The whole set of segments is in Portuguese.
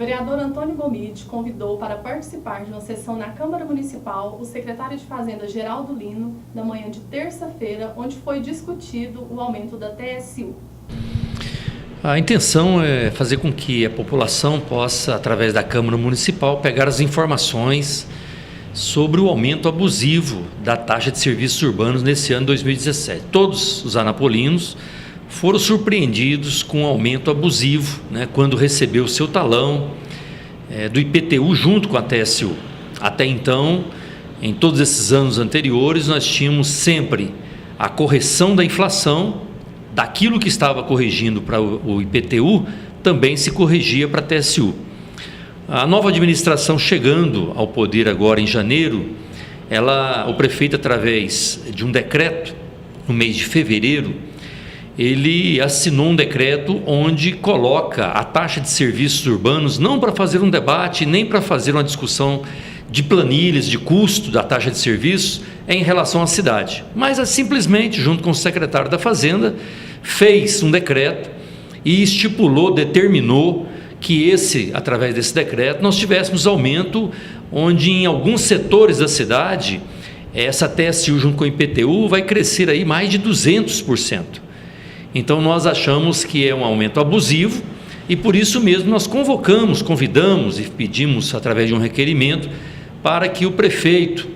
vereador Antônio Gomide convidou para participar de uma sessão na Câmara Municipal o secretário de Fazenda Geraldo Lino, na manhã de terça-feira, onde foi discutido o aumento da TSU. A intenção é fazer com que a população possa, através da Câmara Municipal, pegar as informações sobre o aumento abusivo da taxa de serviços urbanos nesse ano 2017. Todos os anapolinos foram surpreendidos com um aumento abusivo, quando recebeu o seu talão do IPTU junto com a TSU. Até então, em todos esses anos anteriores, nós tínhamos sempre a correção da inflação, daquilo que estava corrigindo para o IPTU, também se corrigia para a TSU. A nova administração chegando ao poder agora em janeiro, o prefeito, através de um decreto, no mês de fevereiro, ele assinou um decreto onde coloca a taxa de serviços urbanos não para fazer um debate, nem para fazer uma discussão de planilhas, de custo da taxa de serviços em relação à cidade, mas simplesmente, junto com o secretário da Fazenda, fez um decreto e determinou que através desse decreto, nós tivéssemos aumento onde em alguns setores da cidade, essa TSU junto com o IPTU vai crescer aí mais de 200%. Então nós achamos que é um aumento abusivo e por isso mesmo nós convidamos e pedimos através de um requerimento para que o prefeito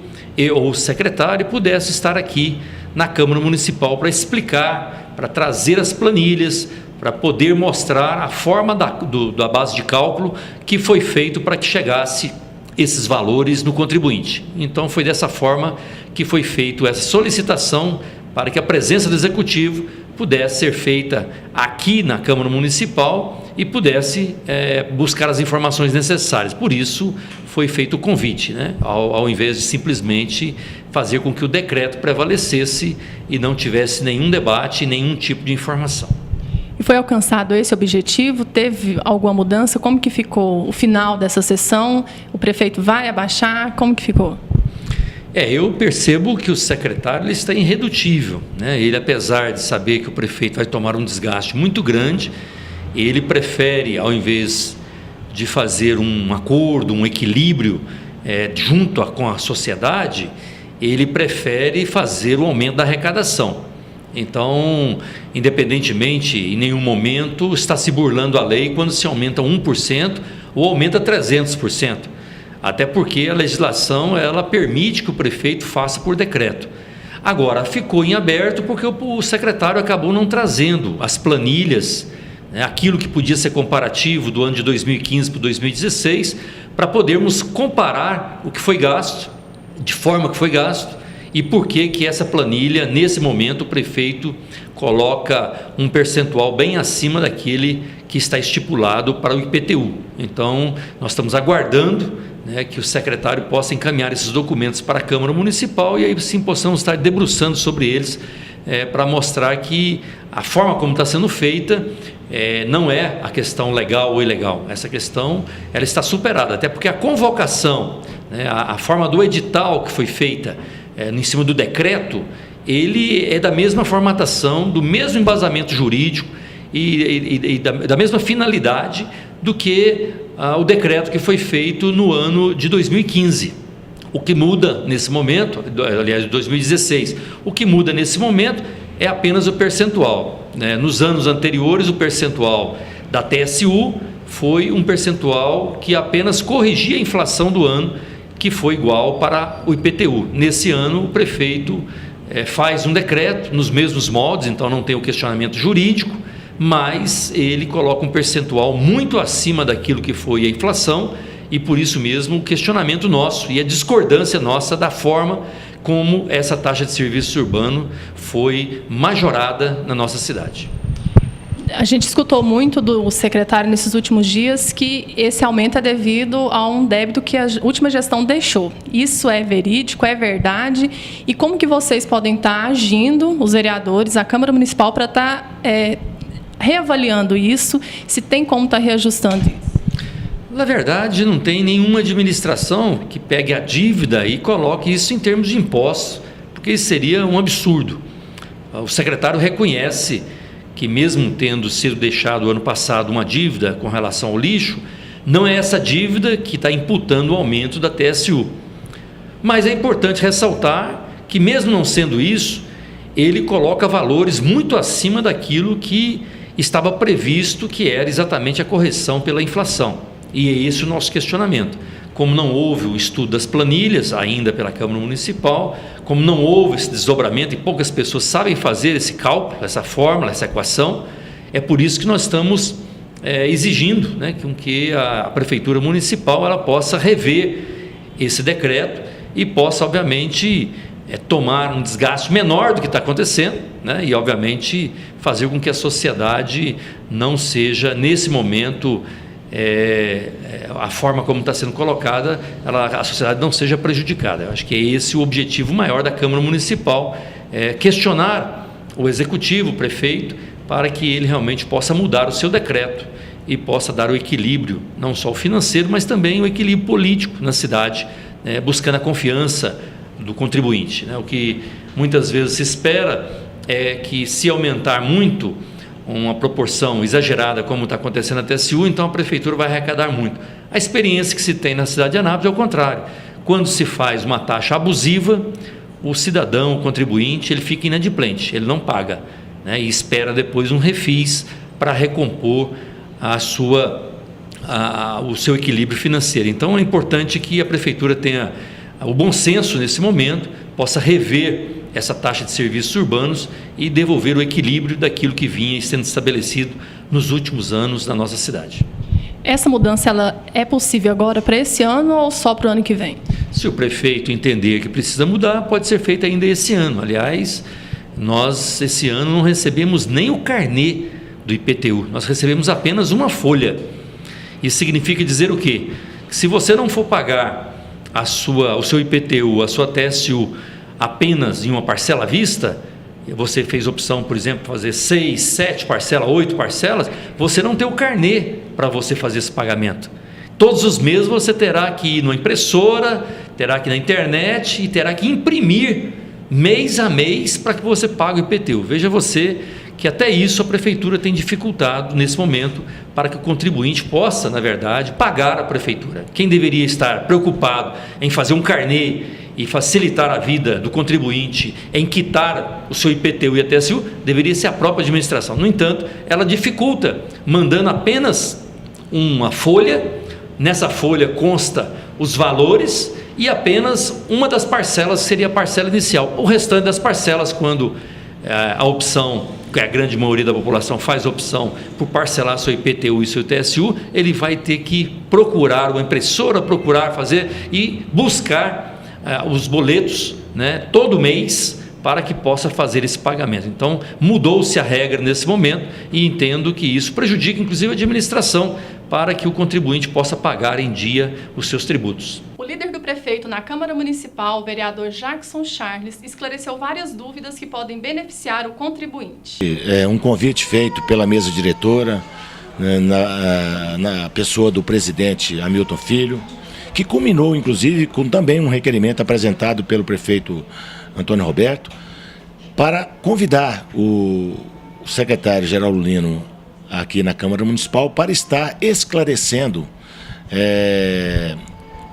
ou o secretário pudesse estar aqui na Câmara Municipal para explicar, para trazer as planilhas, para poder mostrar a forma da base de cálculo que foi feito para que chegasse esses valores no contribuinte. Então foi dessa forma que foi feita essa solicitação para que a presença do Executivo pudesse ser feita aqui na Câmara Municipal e pudesse buscar as informações necessárias. Por isso foi feito o convite, ao invés de simplesmente fazer com que o decreto prevalecesse e não tivesse nenhum debate, nenhum tipo de informação. E foi alcançado esse objetivo? Teve alguma mudança? Como que ficou o final dessa sessão? O prefeito vai abaixar? Como que ficou? Eu percebo que o secretário está irredutível, Ele, apesar de saber que o prefeito vai tomar um desgaste muito grande, ele prefere, ao invés de fazer um acordo, um equilíbrio junto com a sociedade, ele prefere fazer o aumento da arrecadação. Então, independentemente, em nenhum momento está se burlando a lei quando se aumenta 1% ou aumenta 300%. Até porque a legislação ela permite que o prefeito faça por decreto. Agora, ficou em aberto porque o secretário acabou não trazendo as planilhas, aquilo que podia ser comparativo do ano de 2015 para 2016, para podermos comparar o que foi gasto, de forma que foi gasto, e por que essa planilha, nesse momento, o prefeito coloca um percentual bem acima daquele que está estipulado para o IPTU. Então, nós estamos aguardando que o secretário possa encaminhar esses documentos para a Câmara Municipal e aí sim possamos estar debruçando sobre eles para mostrar que a forma como está sendo feita não é a questão legal ou ilegal. Essa questão ela está superada, até porque a convocação, a forma do edital que foi feita em cima do decreto, ele é da mesma formatação, do mesmo embasamento jurídico e da mesma finalidade do que o decreto que foi feito no ano de 2015. O que muda nesse momento, aliás, de 2016, o que muda nesse momento é apenas o percentual. Nos anos anteriores, o percentual da TSU foi um percentual que apenas corrigia a inflação do ano, que foi igual para o IPTU. Nesse ano, o prefeito faz um decreto nos mesmos moldes, então não tem o questionamento jurídico, mas ele coloca um percentual muito acima daquilo que foi a inflação e por isso mesmo o questionamento nosso e a discordância nossa da forma como essa taxa de serviço urbano foi majorada na nossa cidade. A gente escutou muito do secretário nesses últimos dias que esse aumento é devido a um débito que a última gestão deixou. Isso é verídico, é verdade? E como que vocês podem estar agindo, os vereadores, a Câmara Municipal, para estar reavaliando isso, se tem como estar reajustando isso? Na verdade, não tem nenhuma administração que pegue a dívida e coloque isso em termos de impostos, porque isso seria um absurdo. O secretário reconhece que mesmo tendo sido deixado ano passado uma dívida com relação ao lixo, Não é essa dívida que está imputando o aumento da TSU. Mas é importante ressaltar que, mesmo não sendo isso, ele coloca valores muito acima daquilo que estava previsto, que era exatamente a correção pela inflação. E é esse o nosso questionamento. Como não houve o estudo das planilhas ainda pela Câmara Municipal, como não houve esse desdobramento e poucas pessoas sabem fazer esse cálculo, essa fórmula, essa equação, é por isso que nós estamos exigindo, né, que a Prefeitura Municipal ela possa rever esse decreto e possa, obviamente, tomar um desgaste menor do que está acontecendo, né, e, obviamente, fazer com que a sociedade não seja, nesse momento, a forma como está sendo colocada, a sociedade não seja prejudicada. Eu acho que é esse o objetivo maior da Câmara Municipal, questionar o Executivo, o Prefeito, para que ele realmente possa mudar o seu decreto e possa dar o equilíbrio, não só o financeiro, mas também o equilíbrio político na cidade, né, buscando a confiança do contribuinte, né? O que muitas vezes se espera é que, se aumentar muito uma proporção exagerada, como está acontecendo na TSU, então a Prefeitura vai arrecadar muito. A experiência que se tem na cidade de Anápolis é o contrário. Quando se faz uma taxa abusiva, o cidadão, o contribuinte, ele fica inadimplente, ele não paga, né, e espera depois um refis para recompor o seu equilíbrio financeiro. Então é importante que a Prefeitura tenha o bom senso nesse momento, possa rever essa taxa de serviços urbanos e devolver o equilíbrio daquilo que vinha sendo estabelecido nos últimos anos na nossa cidade. Essa mudança ela é possível agora para esse ano ou só para o ano que vem? Se o prefeito entender que precisa mudar, pode ser feito ainda esse ano. Aliás, nós esse ano não recebemos nem o carnê do IPTU, nós recebemos apenas uma folha. Isso significa dizer o quê? Que se você não for pagar o seu IPTU, a sua TSU apenas em uma parcela à vista, você fez opção, por exemplo, fazer 6, 7 parcelas, 8 parcelas, você não tem o carnê para você fazer esse pagamento. Todos os meses você terá que ir numa impressora, terá que ir na internet e terá que imprimir mês a mês para que você pague o IPTU. Veja você que até isso a Prefeitura tem dificultado nesse momento para que o contribuinte possa, na verdade, pagar a Prefeitura. Quem deveria estar preocupado em fazer um carnê e facilitar a vida do contribuinte em quitar o seu IPTU e a TSU, deveria ser a própria administração. No entanto, ela dificulta, mandando apenas uma folha, nessa folha consta os valores e apenas uma das parcelas seria a parcela inicial. O restante das parcelas, quando a opção, que a grande maioria da população faz a opção por parcelar seu IPTU e seu TSU, ele vai ter que procurar uma impressora, fazer e buscar os boletos, né, todo mês, para que possa fazer esse pagamento. Então, mudou-se a regra nesse momento e entendo que isso prejudica, inclusive, a administração, para que o contribuinte possa pagar em dia os seus tributos. O líder do prefeito na Câmara Municipal, o vereador Jackson Charles, esclareceu várias dúvidas que podem beneficiar o contribuinte. É um convite feito pela mesa diretora, na pessoa do presidente Hamilton Filho, que culminou, inclusive, com também um requerimento apresentado pelo prefeito Antônio Roberto, para convidar o secretário Geraldo Lino aqui na Câmara Municipal para estar esclarecendo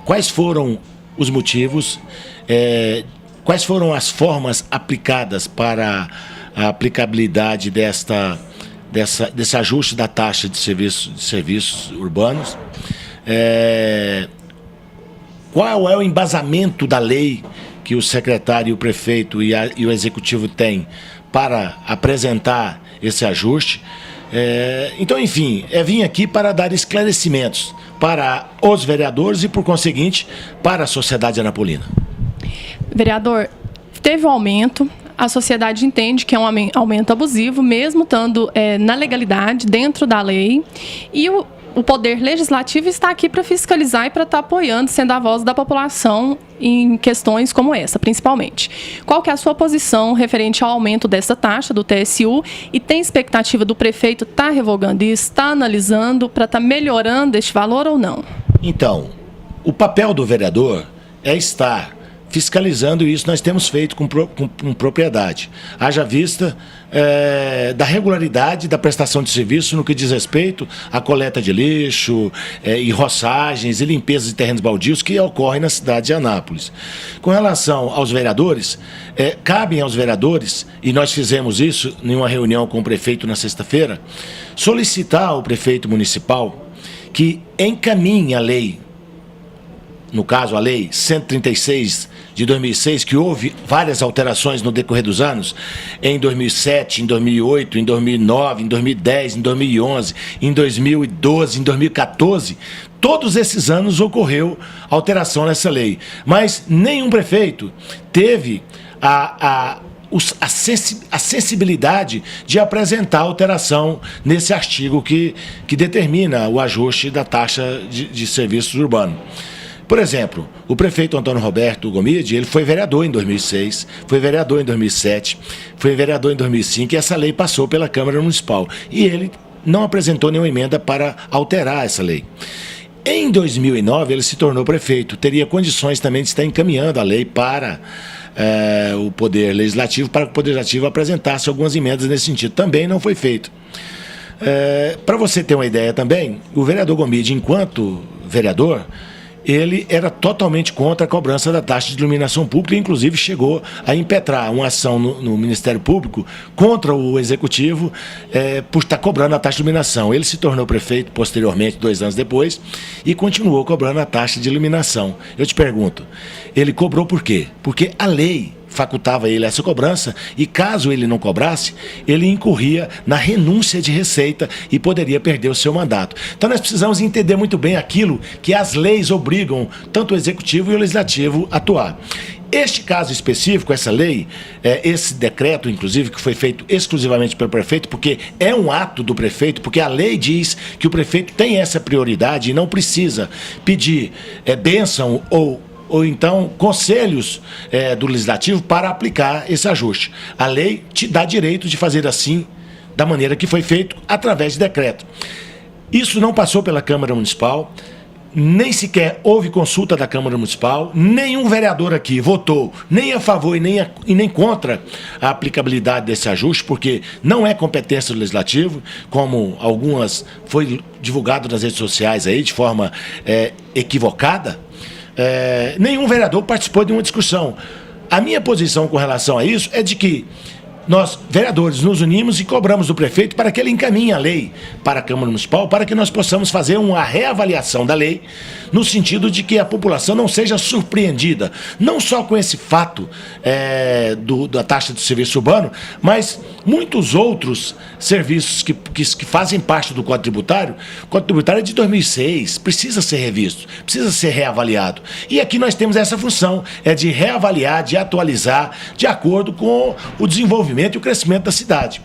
quais foram os motivos, quais foram as formas aplicadas para a aplicabilidade desse ajuste da taxa de serviços urbanos, qual é o embasamento da lei que o secretário, o prefeito e o executivo têm para apresentar esse ajuste. Então, enfim, vim aqui para dar esclarecimentos para os vereadores e, por conseguinte, para a sociedade anapolina. Vereador, teve um aumento, a sociedade entende que é um aumento abusivo, mesmo estando na legalidade, dentro da lei, e o Poder Legislativo está aqui para fiscalizar e para estar apoiando, sendo a voz da população em questões como essa, principalmente. Qual que é a sua posição referente ao aumento dessa taxa do TSU e tem expectativa do prefeito estar revogando isso, estar analisando para estar melhorando este valor ou não? Então, o papel do vereador é estar fiscalizando isso. Nós temos feito com propriedade. Haja vista da regularidade da prestação de serviço no que diz respeito à coleta de lixo e roçagens e limpeza de terrenos baldios que ocorrem na cidade de Anápolis. Com relação aos vereadores, cabem aos vereadores, e nós fizemos isso em uma reunião com o prefeito na sexta-feira, solicitar ao prefeito municipal que encaminhe a lei, no caso a lei 136 de 2006, que houve várias alterações no decorrer dos anos, em 2007, em 2008, em 2009, em 2010, em 2011, em 2012, em 2014, todos esses anos ocorreu alteração nessa lei, mas nenhum prefeito teve a sensibilidade de apresentar alteração nesse artigo que determina o ajuste da taxa de serviços urbanos. Por exemplo, o prefeito Antônio Roberto Gomide, ele foi vereador em 2006, foi vereador em 2007, foi vereador em 2005 e essa lei passou pela Câmara Municipal. E ele não apresentou nenhuma emenda para alterar essa lei. Em 2009, ele se tornou prefeito, teria condições também de estar encaminhando a lei para o Poder Legislativo, para que o Poder Legislativo apresentasse algumas emendas nesse sentido. Também não foi feito. Para você ter uma ideia também, o vereador Gomide, enquanto vereador, ele era totalmente contra a cobrança da taxa de iluminação pública, inclusive chegou a impetrar uma ação no Ministério Público contra o Executivo por estar cobrando a taxa de iluminação. Ele se tornou prefeito posteriormente, 2 anos depois, e continuou cobrando a taxa de iluminação. Eu te pergunto, ele cobrou por quê? Porque a lei facultava ele essa cobrança e caso ele não cobrasse, ele incorria na renúncia de receita e poderia perder o seu mandato. Então nós precisamos entender muito bem aquilo que as leis obrigam tanto o Executivo e o Legislativo a atuar. Este caso específico, essa lei, esse decreto, inclusive, que foi feito exclusivamente pelo prefeito, porque é um ato do prefeito, porque a lei diz que o prefeito tem essa prioridade e não precisa pedir bênção ou então conselhos do Legislativo para aplicar esse ajuste. A lei te dá direito de fazer assim, da maneira que foi feito, através de decreto. Isso não passou pela Câmara Municipal, nem sequer houve consulta da Câmara Municipal, nenhum vereador aqui votou nem a favor e nem contra a aplicabilidade desse ajuste, porque não é competência do Legislativo, como algumas foi divulgado nas redes sociais aí de forma equivocada. Nenhum vereador participou de uma discussão. A minha posição com relação a isso é de que nós, vereadores, nos unimos e cobramos do prefeito para que ele encaminhe a lei para a Câmara Municipal, para que nós possamos fazer uma reavaliação da lei, no sentido de que a população não seja surpreendida, não só com esse fato da taxa de serviço urbano, mas muitos outros serviços que fazem parte do Código Tributário. O Código Tributário é de 2006, precisa ser revisto, precisa ser reavaliado. E aqui nós temos essa função, de reavaliar, de atualizar, de acordo com o desenvolvimento e o crescimento da cidade.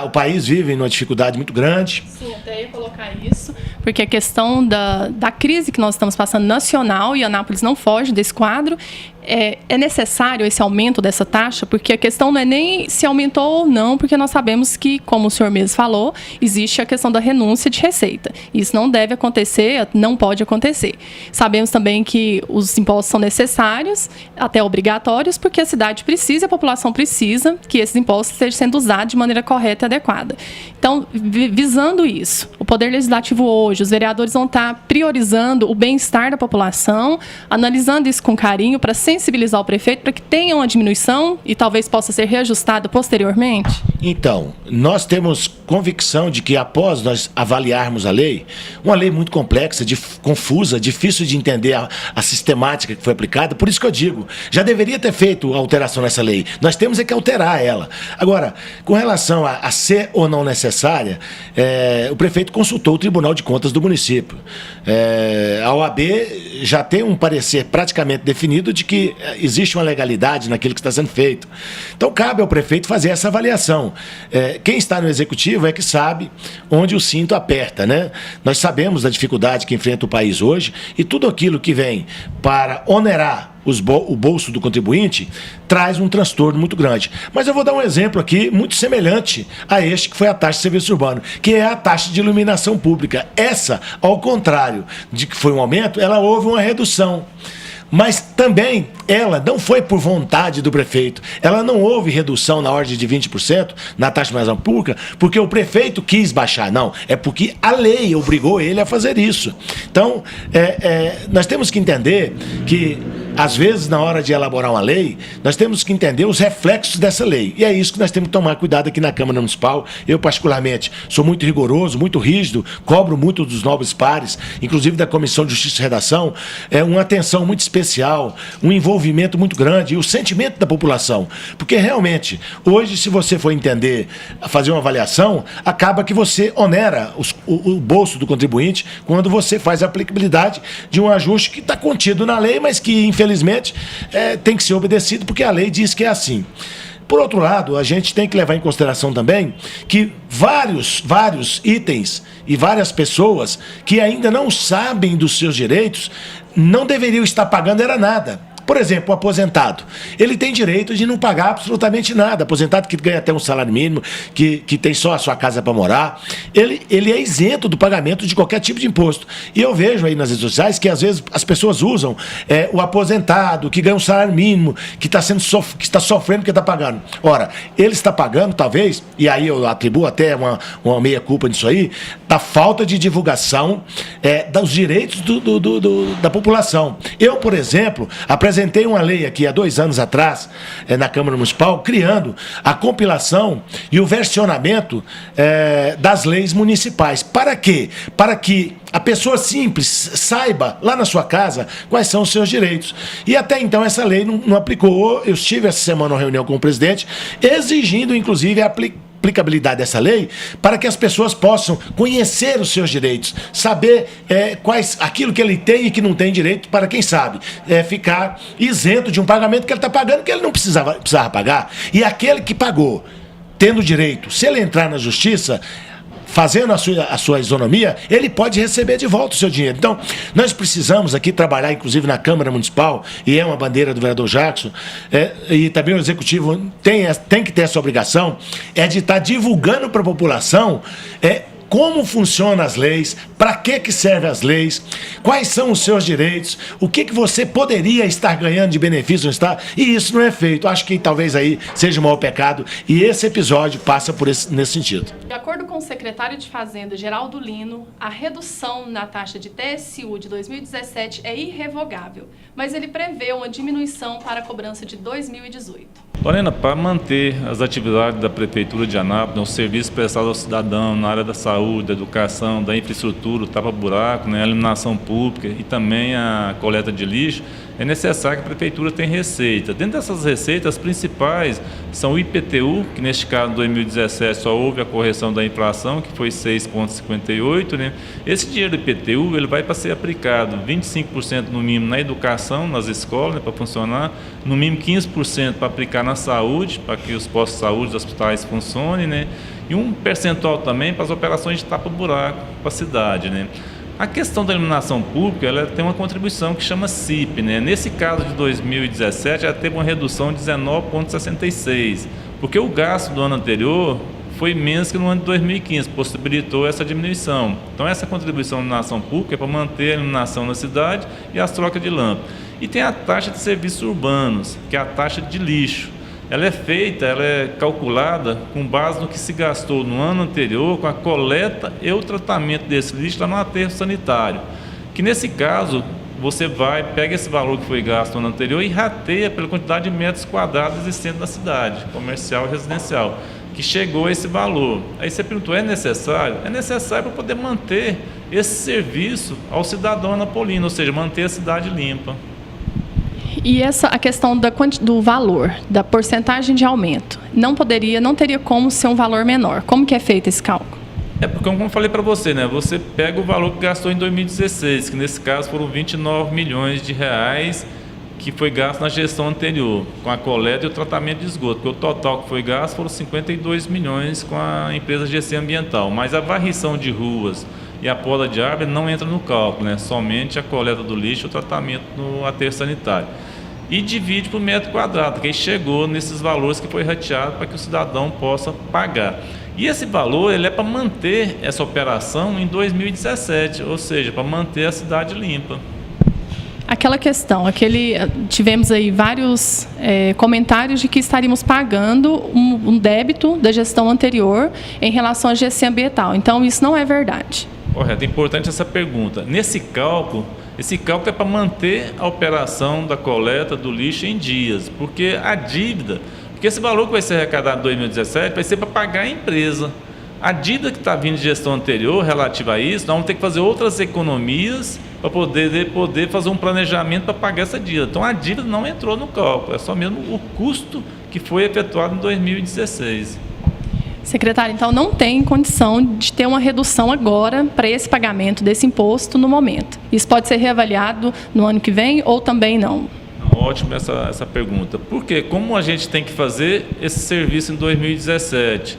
O país vive numa dificuldade muito grande. Sim, até ia colocar isso, porque a questão da crise que nós estamos passando nacional, e Anápolis não foge desse quadro, é necessário esse aumento dessa taxa, porque a questão não é nem se aumentou ou não, porque nós sabemos que, como o senhor mesmo falou, existe a questão da renúncia de receita. Isso não deve acontecer, não pode acontecer. Sabemos também que os impostos são necessários, até obrigatórios, porque a cidade precisa, a população precisa que esses impostos estejam sendo usados de maneira correta e adequada. Então, visando isso, o Poder Legislativo hoje, os vereadores vão estar priorizando o bem-estar da população, analisando isso com carinho para sensibilizar o prefeito para que tenha uma diminuição e talvez possa ser reajustada posteriormente? Então, nós temos convicção de que após nós avaliarmos a lei, uma lei muito complexa, confusa, difícil de entender a sistemática que foi aplicada, por isso que eu digo, já deveria ter feito alteração nessa lei. Nós temos que alterar ela. Agora, com relação a ser ou não necessária, o prefeito consultou o Tribunal de Contas do município. A OAB já tem um parecer praticamente definido de que existe uma legalidade naquilo que está sendo feito. Então, cabe ao prefeito fazer essa avaliação. Quem está no Executivo é que sabe onde o cinto aperta, né? Nós sabemos da dificuldade que enfrenta o país hoje e tudo aquilo que vem para onerar o bolso do contribuinte traz um transtorno muito grande. Mas eu vou dar um exemplo aqui muito semelhante a este que foi a taxa de serviço urbano, que é a taxa de iluminação pública. Essa, ao contrário de que foi um aumento, ela houve uma redução. Mas também ela não foi por vontade do prefeito. Ela não houve redução na ordem de 20% na taxa de manutenção pública porque o prefeito quis baixar. Não, é porque a lei obrigou ele a fazer isso. Então, nós temos que entender que, às vezes, na hora de elaborar uma lei, nós temos que entender os reflexos dessa lei. E é isso que nós temos que tomar cuidado aqui na Câmara Municipal. Eu, particularmente, sou muito rigoroso, muito rígido, cobro muito dos nobres pares, inclusive da Comissão de Justiça e Redação, uma atenção muito especial, um envolvimento muito grande e o sentimento da população. Porque, realmente, hoje, se você for entender, fazer uma avaliação, acaba que você onera o bolso do contribuinte quando você faz a aplicabilidade de um ajuste que está contido na lei, mas que, infelizmente, tem que ser obedecido porque a lei diz que é assim. Por outro lado, a gente tem que levar em consideração também que vários itens e várias pessoas que ainda não sabem dos seus direitos não deveriam estar pagando nada. Por exemplo, o aposentado. Ele tem direito de não pagar absolutamente nada. Aposentado que ganha até um salário mínimo, que tem só a sua casa para morar, ele é isento do pagamento de qualquer tipo de imposto. E eu vejo aí nas redes sociais que às vezes as pessoas usam o aposentado, que ganha um salário mínimo, que está sofrendo porque está pagando. Ora, ele está pagando, talvez, e aí eu atribuo até uma meia-culpa nisso aí, da falta de divulgação dos direitos da população. Eu, por exemplo, apresentei uma lei aqui há 2 anos atrás, na Câmara Municipal, criando a compilação e o versionamento das leis municipais. Para quê? Para que a pessoa simples saiba lá na sua casa quais são os seus direitos. E até então essa lei não aplicou. Eu estive essa semana uma reunião com o presidente, exigindo inclusive a aplicabilidade dessa lei para que as pessoas possam conhecer os seus direitos, saber aquilo que ele tem e que não tem direito, para quem sabe ficar isento de um pagamento que ele está pagando que ele não precisava pagar. E aquele que pagou, tendo direito, se ele entrar na justiça, fazendo a sua isonomia, ele pode receber de volta o seu dinheiro. Então, nós precisamos aqui trabalhar, inclusive na Câmara Municipal, e é uma bandeira do vereador Jackson, e também o Executivo tem que ter essa obrigação, de estar divulgando para a população como funcionam as leis, para que servem as leis, quais são os seus direitos, o que você poderia estar ganhando de benefício no Estado, e isso não é feito. Acho que talvez aí seja o maior pecado, e esse episódio passa nesse sentido. De acordo com o secretário de Fazenda, Geraldo Lino, a redução na taxa de TSU de 2017 é irrevogável, mas ele prevê uma diminuição para a cobrança de 2018. Lorena, para manter as atividades da Prefeitura de Anápolis, os serviços prestados ao cidadão na área da saúde, da educação, da infraestrutura, o tapa-buraco, a iluminação pública e também a coleta de lixo, é necessário que a Prefeitura tenha receita. Dentro dessas receitas, as principais são o IPTU, que neste caso, em 2017, só houve a correção da inflação, que foi 6,58, né? Esse dinheiro do IPTU ele vai para ser aplicado 25% no mínimo na educação, nas escolas, né, para funcionar, no mínimo 15% para aplicar na saúde, para que os postos de saúde dos hospitais funcionem, né? E um percentual também para as operações de tapa-buraco para a cidade, né? A questão da iluminação pública, ela tem uma contribuição que chama CIP, né? Nesse caso de 2017, ela teve uma redução de 19,66, porque o gasto do ano anterior foi menos que no ano de 2015, possibilitou essa diminuição. Então, essa contribuição da iluminação pública é para manter a iluminação na cidade e as trocas de lâmpada. E tem a taxa de serviços urbanos, que é a taxa de lixo. Ela é calculada com base no que se gastou no ano anterior com a coleta e o tratamento desse lixo lá no aterro sanitário. Que nesse caso, você pega esse valor que foi gasto no ano anterior e rateia pela quantidade de metros quadrados existentes na cidade, comercial e residencial, que chegou a esse valor. Aí você perguntou, é necessário? É necessário para poder manter esse serviço ao cidadão anapolino, ou seja, manter a cidade limpa. E a questão do valor, da porcentagem de aumento, não teria como ser um valor menor. Como que é feito esse cálculo? Porque, como eu falei para você, né? Você pega o valor que gastou em 2016, que nesse caso foram 29 milhões de reais que foi gasto na gestão anterior, com a coleta e o tratamento de esgoto, porque o total que foi gasto foram 52 milhões com a empresa GC Ambiental, mas a varrição de ruas e a poda de árvore não entra no cálculo, né? Somente a coleta do lixo e o tratamento no aterro sanitário. E divide por metro quadrado, que aí chegou nesses valores que foi rateado para que o cidadão possa pagar. E esse valor ele é para manter essa operação em 2017, ou seja, para manter a cidade limpa. Aquela questão, tivemos aí vários comentários de que estaríamos pagando um débito da gestão anterior em relação à GC ambiental. Então, isso não é verdade. Correto, é importante essa pergunta. Esse cálculo é para manter a operação da coleta do lixo em dias, porque esse valor que vai ser arrecadado em 2017 vai ser para pagar a empresa. A dívida que está vindo de gestão anterior relativa a isso, nós vamos ter que fazer outras economias para poder fazer um planejamento para pagar essa dívida. Então, a dívida não entrou no cálculo, é só mesmo o custo que foi efetuado em 2016. Secretário, então não tem condição de ter uma redução agora para esse pagamento desse imposto no momento. Isso pode ser reavaliado no ano que vem ou também não? Ótimo essa pergunta. Porque como a gente tem que fazer esse serviço em 2017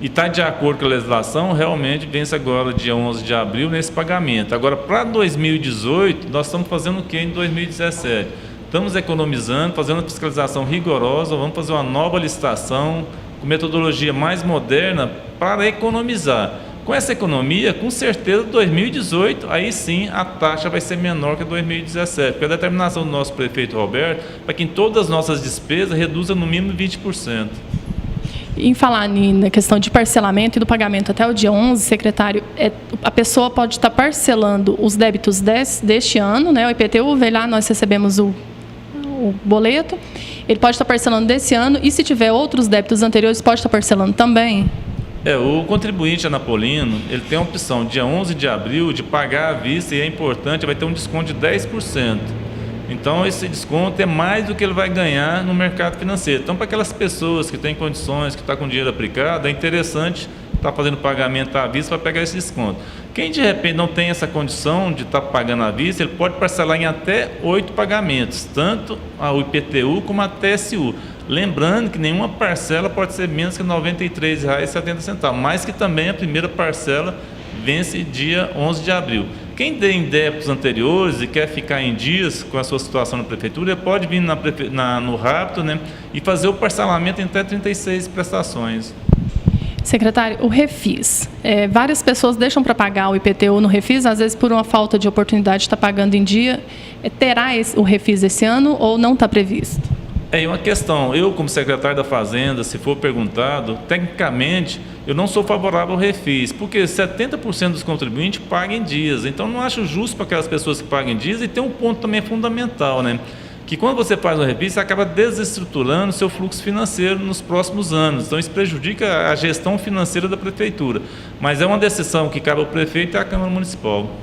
e está de acordo com a legislação, realmente vence agora dia 11 de abril nesse pagamento. Agora, para 2018, nós estamos fazendo o que em 2017? Estamos economizando, fazendo uma fiscalização rigorosa, vamos fazer uma nova licitação com metodologia mais moderna para economizar. Com essa economia, com certeza, 2018, aí sim a taxa vai ser menor que 2017, porque a determinação do nosso prefeito Roberto para que em todas as nossas despesas reduza no mínimo 20%. Em falar na questão de parcelamento e do pagamento até o dia 11, secretário, a pessoa pode estar parcelando os débitos deste ano, né? O IPTU, vem lá, nós recebemos o boleto, ele pode estar parcelando desse ano e se tiver outros débitos anteriores, pode estar parcelando também? O contribuinte anapolino, ele tem a opção, dia 11 de abril, de pagar à vista, e é importante, vai ter um desconto de 10%. Então, esse desconto é mais do que ele vai ganhar no mercado financeiro. Então, para aquelas pessoas que têm condições, que estão com dinheiro aplicado, é interessante estar fazendo pagamento à vista para pegar esse desconto. Quem, de repente, não tem essa condição de estar pagando à vista, ele pode parcelar em até 8 pagamentos, tanto o IPTU como a TSU. Lembrando que nenhuma parcela pode ser menos que R$ 93,70, mas que também a primeira parcela vence dia 11 de abril. Quem tem débitos anteriores e quer ficar em dias com a sua situação na prefeitura, pode vir no Rápido, né, e fazer o parcelamento em até 36 prestações. Secretário, o Refis. Várias pessoas deixam para pagar o IPTU no Refis, às vezes por uma falta de oportunidade de estar pagando em dia. Terá o Refis esse ano ou não está previsto? É uma questão, eu como secretário da Fazenda, se for perguntado, tecnicamente eu não sou favorável ao refis, porque 70% dos contribuintes pagam em dias, então não acho justo para aquelas pessoas que pagam em dias, e tem um ponto também fundamental, né? Que quando você faz um refis, você acaba desestruturando o seu fluxo financeiro nos próximos anos, então isso prejudica a gestão financeira da prefeitura, mas é uma decisão que cabe ao prefeito e à Câmara Municipal.